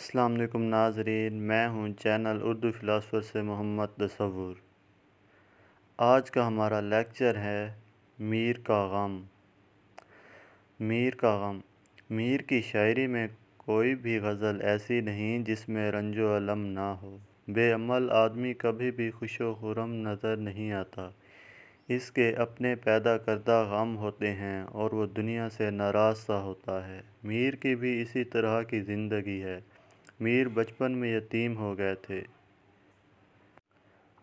السلام علیکم ناظرین، میں ہوں چینل اردو فلاسفر سے محمد تصور۔ آج کا ہمارا لیکچر ہے میر کا غم۔ میر کا غم۔ میر کی شاعری میں کوئی بھی غزل ایسی نہیں جس میں رنج و الم نہ ہو۔ بے عمل آدمی کبھی بھی خوش و خرم نظر نہیں آتا۔ اس کے اپنے پیدا کردہ غم ہوتے ہیں اور وہ دنیا سے ناراض سا ہوتا ہے۔ میر کی بھی اسی طرح کی زندگی ہے۔ میر بچپن میں یتیم ہو گئے تھے۔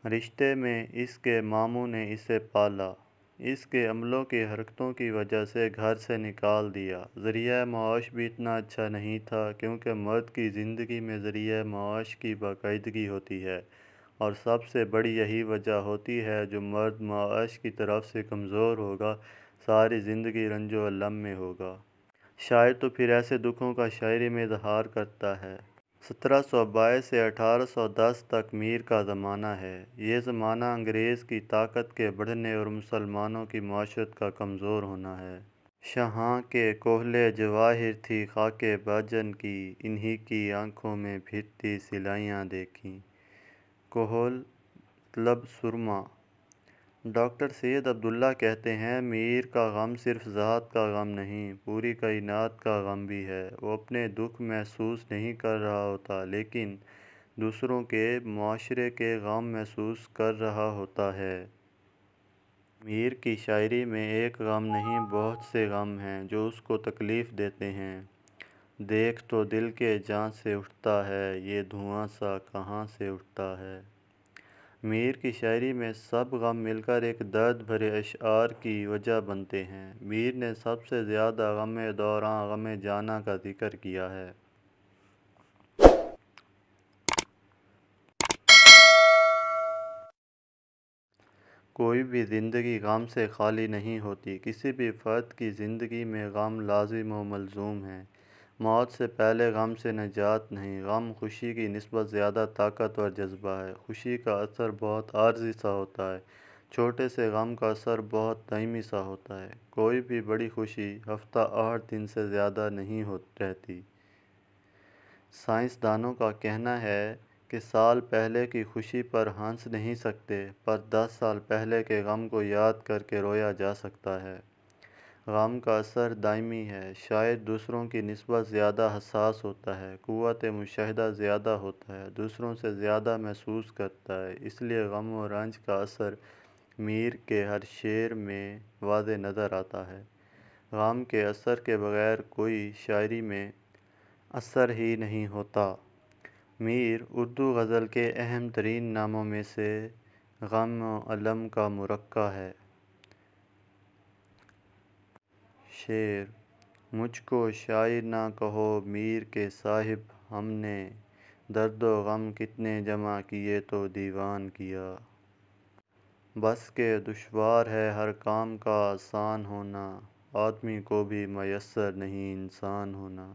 رشتے میں اس کے ماموں نے اسے پالا۔ اس کے عملوں کی حرکتوں کی وجہ سے گھر سے نکال دیا۔ ذریعہ معاش بھی اتنا اچھا نہیں تھا، کیونکہ مرد کی زندگی میں ذریعہ معاش کی باقاعدگی ہوتی ہے، اور سب سے بڑی یہی وجہ ہوتی ہے جو مرد معاش کی طرف سے کمزور ہوگا ساری زندگی رنج و الم میں ہوگا۔ شاعر تو پھر ایسے دکھوں کا شاعری میں اظہار کرتا ہے۔ 1722 سے 1810 تک میر کا زمانہ ہے۔ یہ زمانہ انگریز کی طاقت کے بڑھنے اور مسلمانوں کی معاشرت کا کمزور ہونا ہے۔ شاہاں کے کحلِ جواہر تھی خاکِ باجن کی، انہی کی آنکھوں میں پھرتی سلائیاں دیکھیں۔ کحل مطلب سرما۔ ڈاکٹر سید عبداللہ کہتے ہیں، میر کا غم صرف ذات کا غم نہیں، پوری کائنات کا غم بھی ہے۔ وہ اپنے دکھ محسوس نہیں کر رہا ہوتا، لیکن دوسروں کے معاشرے کے غم محسوس کر رہا ہوتا ہے۔ میر کی شاعری میں ایک غم نہیں، بہت سے غم ہیں جو اس کو تکلیف دیتے ہیں۔ دیکھ تو دل کے جاں سے اٹھتا ہے، یہ دھواں سا کہاں سے اٹھتا ہے۔ میر کی شاعری میں سب غم مل کر ایک درد بھرے اشعار کی وجہ بنتے ہیں۔ میر نے سب سے زیادہ غم دوراں، غم جاناں کا ذکر کیا ہے۔ کوئی بھی زندگی غم سے خالی نہیں ہوتی۔ کسی بھی فرد کی زندگی میں غم لازم و ملزوم ہے۔ موت سے پہلے غم سے نجات نہیں۔ غم خوشی کی نسبت زیادہ طاقتور جذبہ ہے۔ خوشی کا اثر بہت عارضی سا ہوتا ہے، چھوٹے سے غم کا اثر بہت دائمی سا ہوتا ہے۔ کوئی بھی بڑی خوشی ہفتہ 8 دن سے زیادہ نہیں رہتی۔ سائنسدانوں کا کہنا ہے کہ سال پہلے کی خوشی پر ہنس نہیں سکتے، پر 10 سال پہلے کے غم کو یاد کر کے رویا جا سکتا ہے۔ غم کا اثر دائمی ہے۔ شاعر دوسروں کی نسبت زیادہ حساس ہوتا ہے، قوت مشاہدہ زیادہ ہوتا ہے، دوسروں سے زیادہ محسوس کرتا ہے۔ اس لیے غم و رنج کا اثر میر کے ہر شعر میں واضح نظر آتا ہے۔ غم کے اثر کے بغیر کوئی شاعری میں اثر ہی نہیں ہوتا۔ میر اردو غزل کے اہم ترین ناموں میں سے غم و الم کا مرقع ہے۔ شعر: مجھ کو شاعر نہ کہو میر کے صاحب، ہم نے درد و غم کتنے جمع کیے تو دیوان کیا۔ بس کہ دشوار ہے ہر کام کا آسان ہونا، آدمی کو بھی میسر نہیں انسان ہونا۔